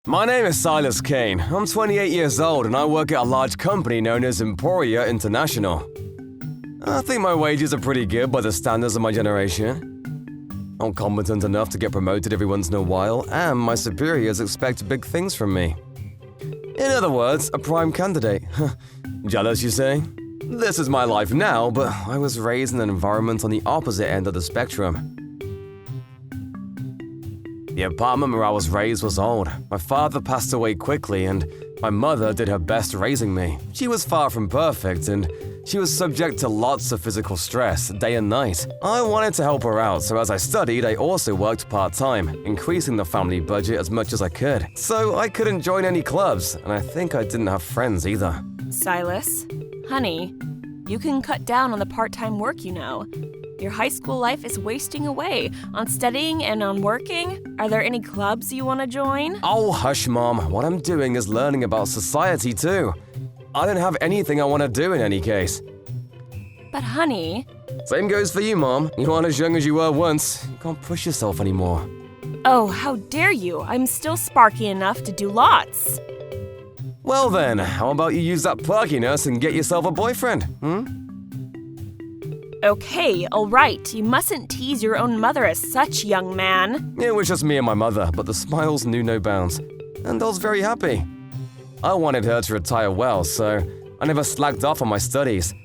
My name is Silas Kane. I'm 28 years old and I work at a large company known as Emporia International. I think my wages are pretty good by the standards of my generation. I'm competent enough to get promoted every once in a while, and my superiors expect big things from me. In other words, a prime candidate. Jealous, you say? This is my life now, but I was raised in an environment on the opposite end of the spectrum. The apartment where I was raised was old. My father passed away quickly, and my mother did her best raising me. She was far from perfect, and she was subject to lots of physical stress, day and night. I wanted to help her out, so as I studied, I also worked part-time, increasing the family budget as much as I could. So I couldn't join any clubs, and I think I didn't have friends either. Silas, honey, you can cut down on the part-time work, you know. Your high school life is wasting away on studying and on working. Are there any clubs you want to join? Oh, hush, Mom. What I'm doing is learning about society, too. I don't have anything I want to do in any case. But honey… Same goes for you, Mom. You aren't as young as you were once. You can't push yourself anymore. Oh, how dare you! I'm still sparky enough to do lots. Well then, how about you use that perkiness and get yourself a boyfriend, Okay, alright, you mustn't tease your own mother as such, young man. It was just me and my mother, but the smiles knew no bounds. And I was very happy. I wanted her to retire well, so I never slacked off on my studies.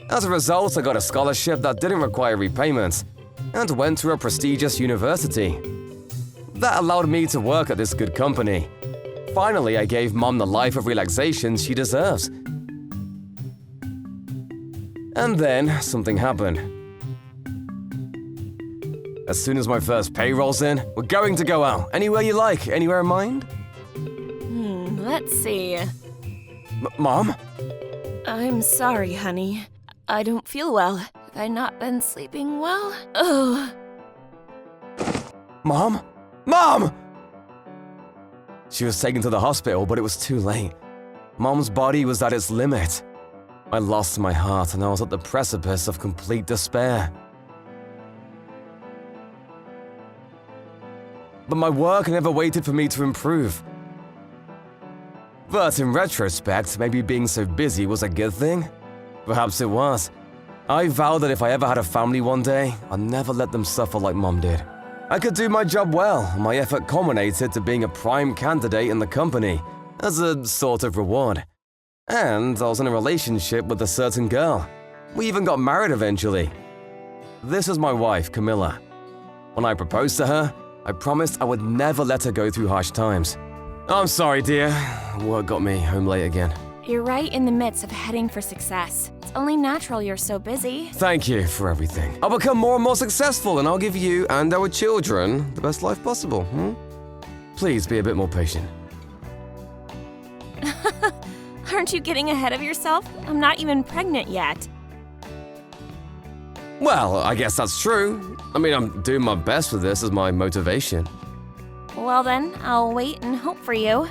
As a result, I got a scholarship that didn't require repayment, and went to a prestigious university. That allowed me to work at this good company. Finally, I gave Mom the life of relaxation she deserves. And then, something happened. As soon as my first pay rolls in, we're going to go out. Anywhere you like. Anywhere in mind? Let's see. Mom? I'm sorry, honey. I don't feel well. Have I not been sleeping well? Oh. Mom? Mom! She was taken to the hospital, but it was too late. Mom's body was at its limit. I lost my heart and I was at the precipice of complete despair. But my work never waited for me to improve. But in retrospect, maybe being so busy was a good thing? Perhaps it was. I vowed that if I ever had a family one day, I'd never let them suffer like Mom did. I could do my job well, and my effort culminated to being a prime candidate in the company, as a sort of reward. And I was in a relationship with a certain girl. We even got married eventually. This is my wife, Camilla. When I proposed to her, I promised I would never let her go through harsh times. I'm sorry, dear. Work got me home late again. You're right in the midst of heading for success. It's only natural you're so busy. Thank you for everything. I'll become more and more successful, and I'll give you and our children the best life possible. Please be a bit more patient. Aren't you getting ahead of yourself? I'm not even pregnant yet. Well, I guess that's true. I mean, I'm doing my best with this as my motivation. Well then, I'll wait and hope for you.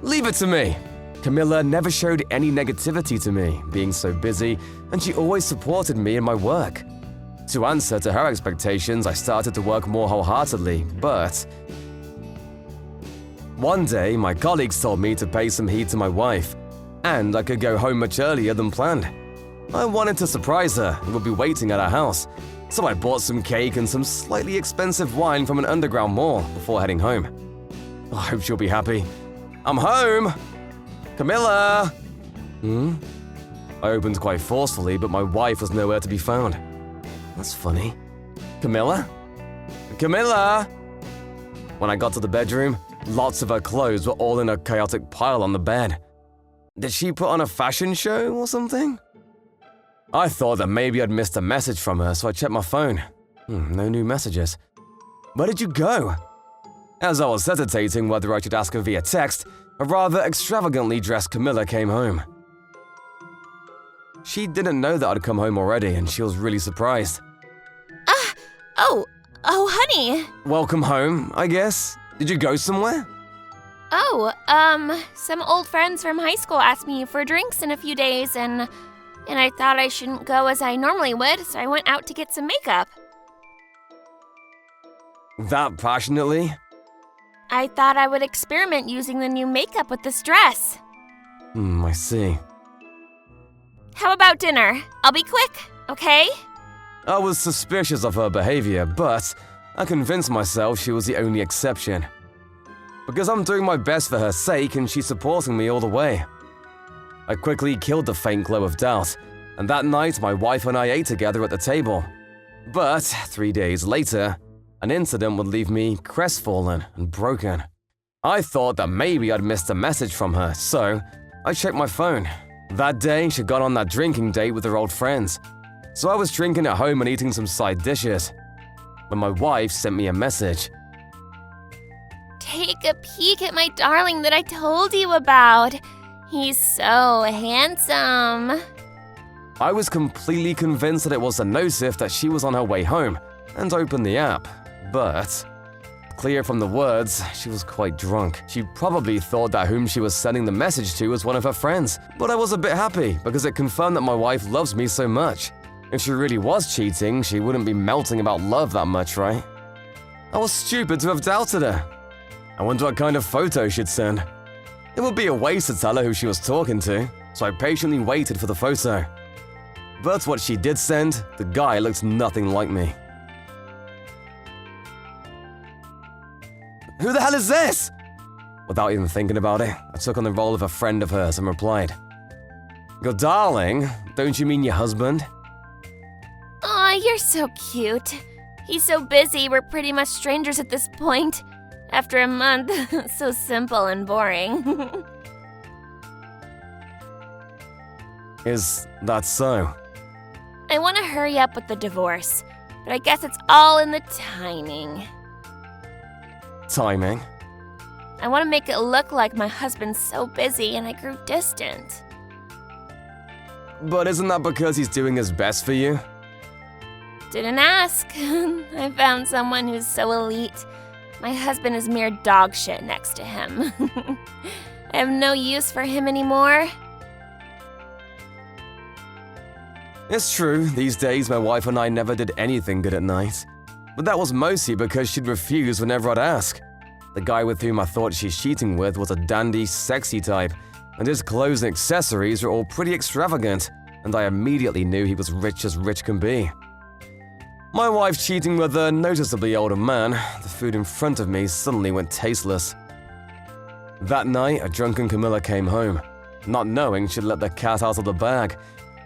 Leave it to me. Camilla never showed any negativity to me, being so busy, and she always supported me in my work. To answer to her expectations, I started to work more wholeheartedly, but… One day, my colleagues told me to pay some heed to my wife, and I could go home much earlier than planned. I wanted to surprise her and would be waiting at our house, so I bought some cake and some slightly expensive wine from an underground mall before heading home. I hope she'll be happy. I'm home! Camilla! I opened quite forcefully, but my wife was nowhere to be found. That's funny. Camilla? Camilla! When I got to the bedroom, lots of her clothes were all in a chaotic pile on the bed. Did she put on a fashion show or something? I thought that maybe I'd missed a message from her, so I checked my phone. No new messages. Where did you go? As I was hesitating whether I should ask her via text, a rather extravagantly dressed Camilla came home. She didn't know that I'd come home already, and she was really surprised. Oh, honey. Welcome home, I guess. Did you go somewhere? Oh, some old friends from high school asked me for drinks in a few days, and I thought I shouldn't go as I normally would, so I went out to get some makeup. That passionately? I thought I would experiment using the new makeup with this dress. I see. How about dinner? I'll be quick, okay? I was suspicious of her behavior, but I convinced myself she was the only exception. Because I'm doing my best for her sake and she's supporting me all the way. I quickly killed the faint glow of doubt, and that night my wife and I ate together at the table. But 3 days later, an incident would leave me crestfallen and broken. I thought that maybe I'd missed a message from her, so I checked my phone. That day, she'd gone on that drinking date with her old friends. So I was drinking at home and eating some side dishes when my wife sent me a message. Take a peek at my darling that I told you about. He's so handsome. I was completely convinced that it was a notice that she was on her way home and opened the app, but clear from the words, she was quite drunk. She probably thought that whom she was sending the message to was one of her friends, but I was a bit happy because it confirmed that my wife loves me so much. If she really was cheating, she wouldn't be melting about love that much, right? I was stupid to have doubted her. I wonder what kind of photo she'd send. It would be a waste to tell her who she was talking to, so I patiently waited for the photo. But what she did send, the guy looked nothing like me. Who the hell is this? Without even thinking about it, I took on the role of a friend of hers and replied, "Your darling, don't you mean your husband?" Aw, you're so cute. He's so busy, we're pretty much strangers at this point. After a month, so simple and boring. Is that so? I want to hurry up with the divorce, but I guess it's all in the timing. Timing? I want to make it look like my husband's so busy and I grew distant. But isn't that because he's doing his best for you? Didn't ask. I found someone who's so elite. My husband is mere dog shit next to him. I have no use for him anymore. It's true, these days my wife and I never did anything good at night. But that was mostly because she'd refuse whenever I'd ask. The guy with whom I thought she's cheating with was a dandy, sexy type, and his clothes and accessories were all pretty extravagant, and I immediately knew he was rich as rich can be. My wife cheating with a noticeably older man, the food in front of me suddenly went tasteless. That night, a drunken Camilla came home, not knowing she'd let the cat out of the bag.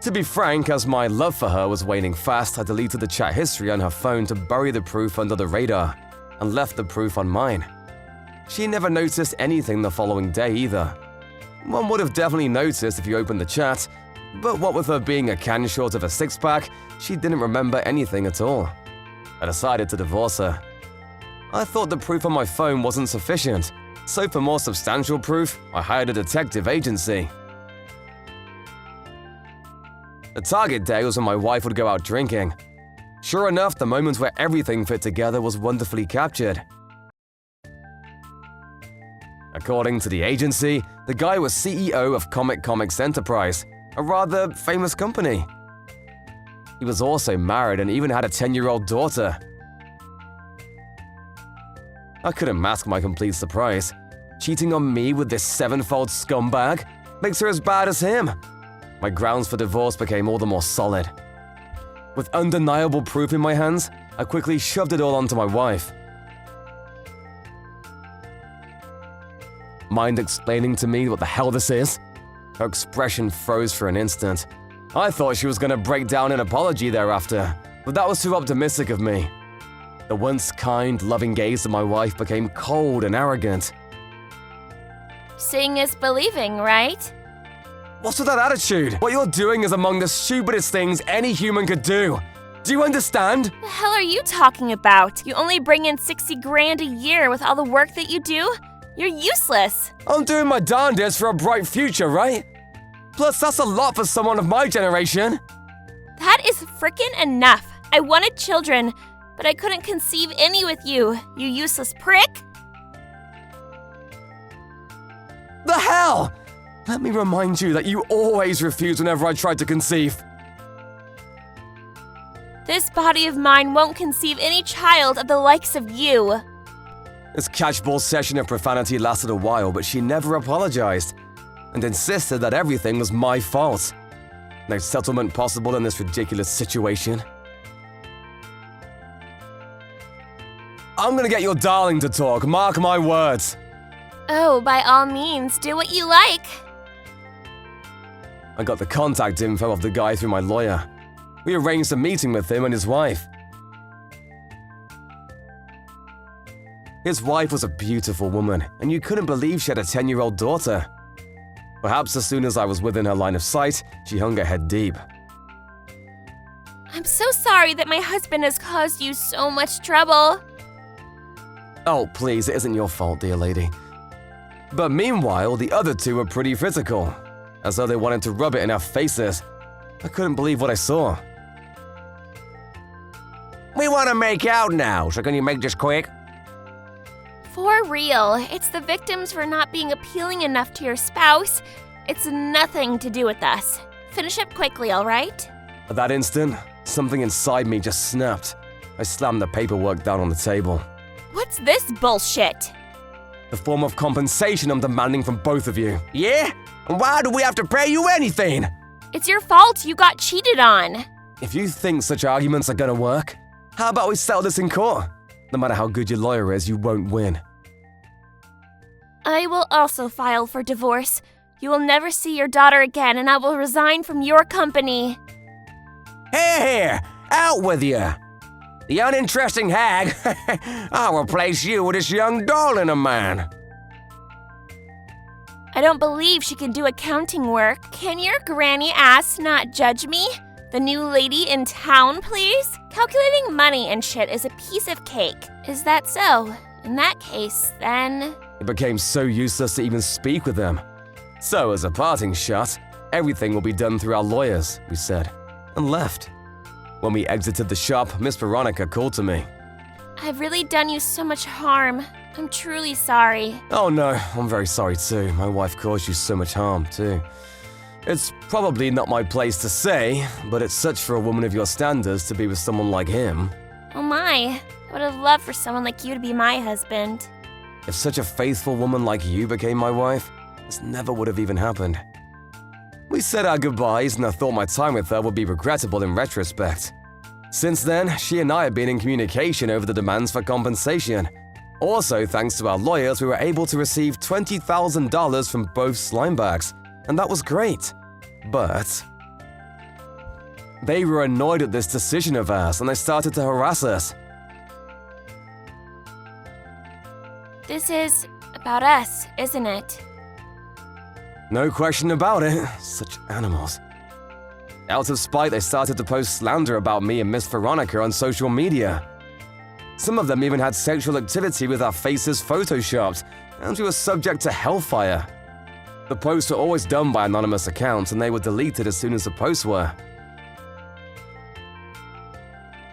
To be frank, as my love for her was waning fast, I deleted the chat history on her phone to bury the proof under the radar, and left the proof on mine. She never noticed anything the following day either. One would have definitely noticed if you opened the chat, but what with her being a can short of a six-pack, she didn't remember anything at all. I decided to divorce her. I thought the proof on my phone wasn't sufficient, so for more substantial proof, I hired a detective agency. The target day was when my wife would go out drinking. Sure enough, the moment where everything fit together was wonderfully captured. According to the agency, the guy was CEO of Comics Enterprise, a rather famous company. He was also married and even had a 10-year-old daughter. I couldn't mask my complete surprise. Cheating on me with this sevenfold scumbag makes her as bad as him. My grounds for divorce became all the more solid. With undeniable proof in my hands, I quickly shoved it all onto my wife. Mind explaining to me what the hell this is? Her expression froze for an instant. I thought she was going to break down in apology thereafter, but that was too optimistic of me. The once kind, loving gaze of my wife became cold and arrogant. Seeing is believing, right? What's with that attitude? What you're doing is among the stupidest things any human could do. Do you understand? The hell are you talking about? You only bring in 60 grand a year with all the work that you do? You're useless. I'm doing my darndest for a bright future, right? Plus, that's a lot for someone of my generation. That is frickin' enough. I wanted children, but I couldn't conceive any with you, you useless prick. The hell? Let me remind you that you always refused whenever I tried to conceive. This body of mine won't conceive any child of the likes of you. This catchball session of profanity lasted a while, but she never apologized and insisted that everything was my fault. No settlement possible in this ridiculous situation. I'm gonna get your darling to talk, mark my words. Oh, by all means, do what you like. I got the contact info of the guy through my lawyer. We arranged a meeting with him and his wife. His wife was a beautiful woman, and you couldn't believe she had a 10-year-old daughter. Perhaps as soon as I was within her line of sight, she hung her head deep. I'm so sorry that my husband has caused you so much trouble. Oh, please, it isn't your fault, dear lady. But meanwhile, the other two were pretty physical, as though they wanted to rub it in our faces. I couldn't believe what I saw. We want to make out now, so can you make this quick? For real, it's the victims for not being appealing enough to your spouse. It's nothing to do with us. Finish up quickly, all right? At that instant, something inside me just snapped. I slammed the paperwork down on the table. What's this bullshit? The form of compensation I'm demanding from both of you. Yeah? And why do we have to pay you anything? It's your fault you got cheated on. If you think such arguments are gonna work, how about we settle this in court? No matter how good your lawyer is, you won't win. I will also file for divorce. You will never see your daughter again, and I will resign from your company. Here, out with you! The uninteresting hag! I'll replace you with this young darling of mine. I don't believe she can do accounting work. Can your granny ass not judge me? The new lady in town, please? Calculating money and shit is a piece of cake. Is that so? In that case, then... It became so useless to even speak with them. So, as a parting shot, everything will be done through our lawyers, we said, and left. When we exited the shop, Miss Veronica called to me. I've really done you so much harm. I'm truly sorry. Oh no, I'm very sorry too. My wife caused you so much harm too. It's probably not my place to say, but it's such for a woman of your standards to be with someone like him. Oh my, I would have loved for someone like you to be my husband. If such a faithful woman like you became my wife, this never would have even happened. We said our goodbyes and I thought my time with her would be regrettable in retrospect. Since then, she and I have been in communication over the demands for compensation. Also, thanks to our lawyers, we were able to receive $20,000 from both slimebags, and that was great. But they were annoyed at this decision of ours and they started to harass us. This is about us, isn't it? No question about it. Such animals. Out of spite, they started to post slander about me and Miss Veronica on social media. Some of them even had sexual activity with our faces photoshopped, and we were subject to hellfire. The posts were always done by anonymous accounts, and they were deleted as soon as the posts were.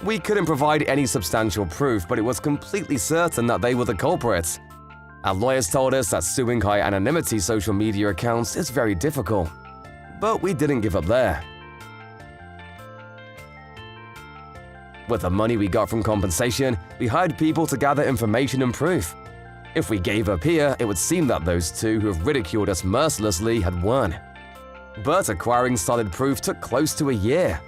We couldn't provide any substantial proof, but it was completely certain that they were the culprits. Our lawyers told us that suing high-anonymity social media accounts is very difficult. But we didn't give up there. With the money we got from compensation, we hired people to gather information and proof. If we gave up here, it would seem that those two who have ridiculed us mercilessly had won. But acquiring solid proof took close to a year.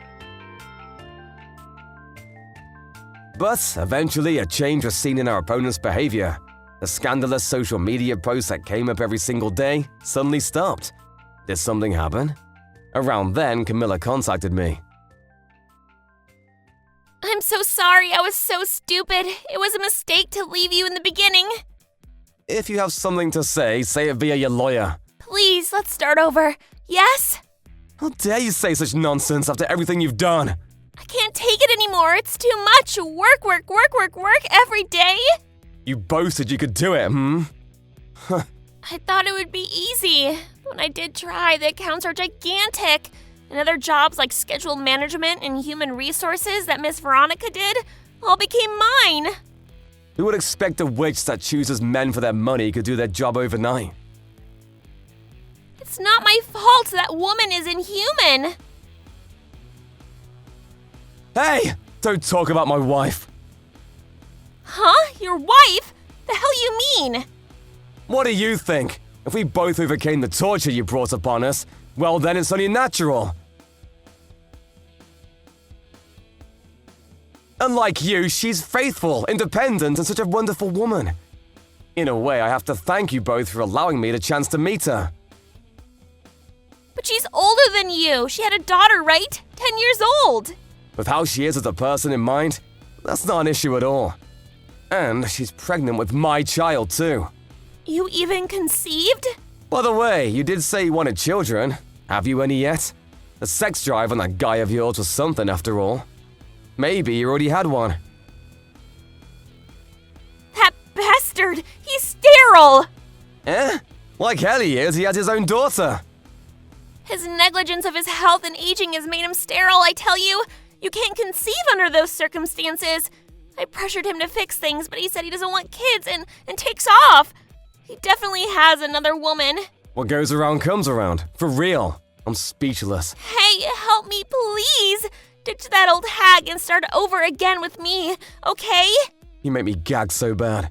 But eventually, a change was seen in our opponent's behavior. The scandalous social media posts that came up every single day suddenly stopped. Did something happen? Around then, Camilla contacted me. I'm so sorry, I was so stupid. It was a mistake to leave you in the beginning. If you have something to say it via your lawyer. Please, let's start over. Yes? How dare you say such nonsense after everything you've done? I can't take it anymore. It's too much. Work every day. You boasted you could do it, I thought it would be easy. When I did try, the accounts are gigantic. And other jobs like schedule management and human resources that Miss Veronica did all became mine. Who would expect a witch that chooses men for their money could do their job overnight? It's not my fault that woman is inhuman. Hey! Don't talk about my wife. Huh? Your wife? The hell you mean? What do you think? If we both overcame the torture you brought upon us, well then it's only natural. Unlike you, she's faithful, independent, and such a wonderful woman. In a way, I have to thank you both for allowing me the chance to meet her. But she's older than you. She had a daughter, right? 10 years old. With how she is as a person in mind, that's not an issue at all. And she's pregnant with my child, too. You even conceived? By the way, you did say you wanted children. Have you any yet? The sex drive on that guy of yours was something after all. Maybe you already had one. That bastard! He's sterile! Eh? Like hell he is, he has his own daughter. His negligence of his health and aging has made him sterile, I tell you. You can't conceive under those circumstances. I pressured him to fix things, but he said he doesn't want kids and takes off. He definitely has another woman. What goes around comes around. For real. I'm speechless. Hey, help me, please. Ditch that old hag and start over again with me, okay? You make me gag so bad.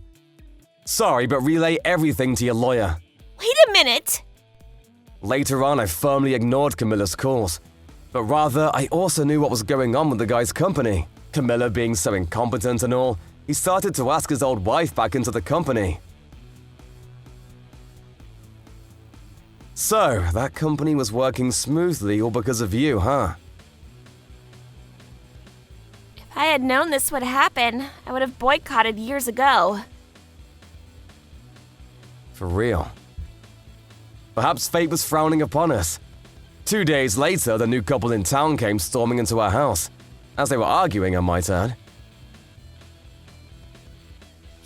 Sorry, but relay everything to your lawyer. Wait a minute. Later on, I firmly ignored Camilla's calls. But rather, I also knew what was going on with the guy's company. Camilla being so incompetent and all, he started to ask his old wife back into the company. So, that company was working smoothly all because of you, huh? If I had known this would happen, I would have boycotted years ago. For real. Perhaps fate was frowning upon us. 2 days later, the new couple in town came storming into our house. As they were arguing, I might add.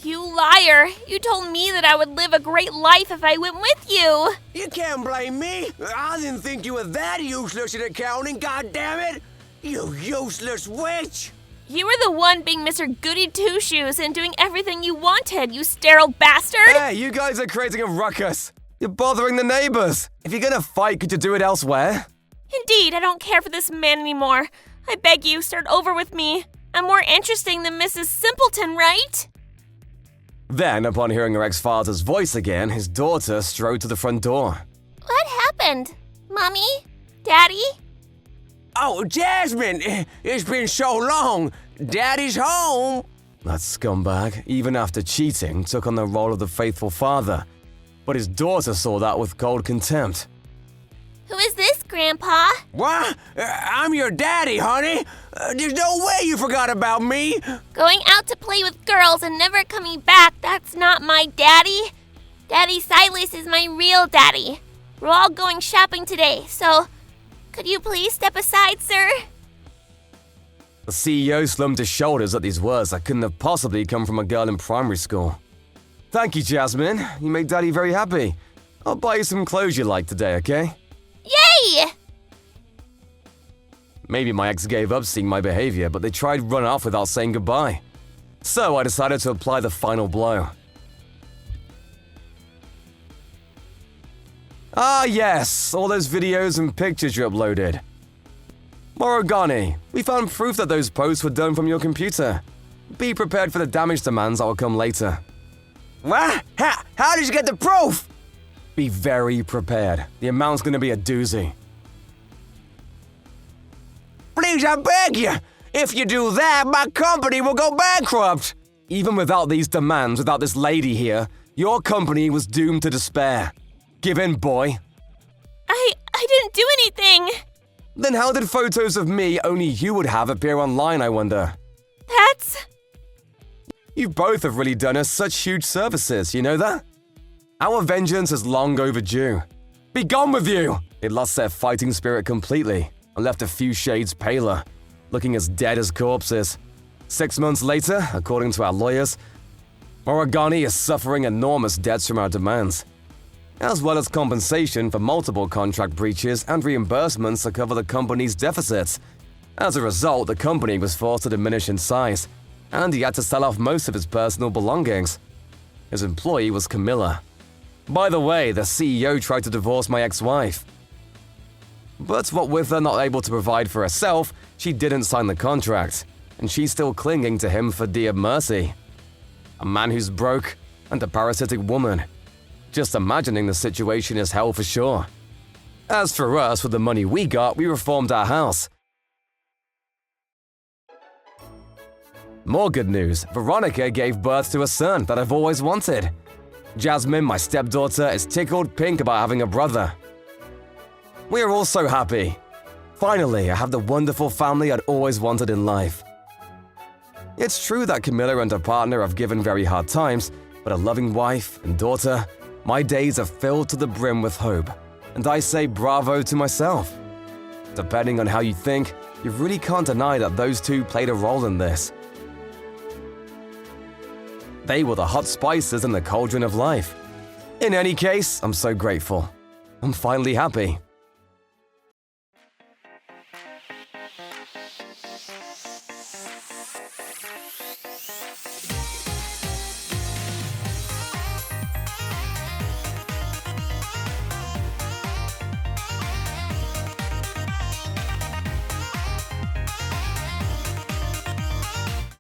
You liar! You told me that I would live a great life if I went with you! You can't blame me. I didn't think you were that useless at accounting, goddammit! You useless witch! You were the one being Mr. Goody Two-Shoes and doing everything you wanted, you sterile bastard! Hey, you guys are creating a ruckus. You're bothering the neighbors. If you're gonna fight, could you do it elsewhere? Indeed, I don't care for this man anymore. I beg you, start over with me. I'm more interesting than Mrs. Simpleton, right? Then, upon hearing her ex-father's voice again, his daughter strode to the front door. What happened? Mommy? Daddy? Oh, Jasmine, it's been so long. Daddy's home. That scumbag, even after cheating, took on the role of the faithful father. But his daughter saw that with cold contempt. Who is this, Grandpa? What? I'm your daddy, honey. There's no way you forgot about me. Going out to play with girls and never coming back, that's not my daddy. Daddy Silas is my real daddy. We're all going shopping today, so could you please step aside, sir? The CEO slumped his shoulders at these words that couldn't have possibly come from a girl in primary school. Thank you, Jasmine. You make Daddy very happy. I'll buy you some clothes you like today, okay? Yay! Maybe my ex gave up seeing my behavior, but they tried to run off without saying goodbye. So I decided to apply the final blow. Ah yes, all those videos and pictures you uploaded. Morogani, we found proof that those posts were done from your computer. Be prepared for the damage demands that will come later. What? How did you get the proof? Be very prepared. The amount's gonna be a doozy. Please, I beg you. If you do that, my company will go bankrupt. Even without these demands, without this lady here, your company was doomed to despair. Give in, boy. I didn't do anything. Then how did photos of me only you would have appear online, I wonder? That's... You both have really done us such huge services, you know that? Our vengeance is long overdue. Be gone with you! It lost their fighting spirit completely and left a few shades paler, looking as dead as corpses. 6 months later, according to our lawyers, Morogani is suffering enormous debts from our demands, as well as compensation for multiple contract breaches and reimbursements to cover the company's deficits. As a result, the company was forced to diminish in size, and he had to sell off most of his personal belongings. His employee was Camilla. By the way, the CEO tried to divorce my ex-wife. But what with her not able to provide for herself, she didn't sign the contract, and she's still clinging to him for dear mercy. A man who's broke, and a parasitic woman. Just imagining the situation is hell for sure. As for us, with the money we got, we reformed our house. More good news, Veronica gave birth to a son that I've always wanted. Jasmine, my stepdaughter, is tickled pink about having a brother. We are all so happy. Finally, I have the wonderful family I'd always wanted in life. It's true that Camilla and her partner have given very hard times, but a loving wife and daughter, my days are filled to the brim with hope, and I say bravo to myself. Depending on how you think, you really can't deny that those two played a role in this. They were the hot spices in the cauldron of life. In any case, I'm so grateful. I'm finally happy.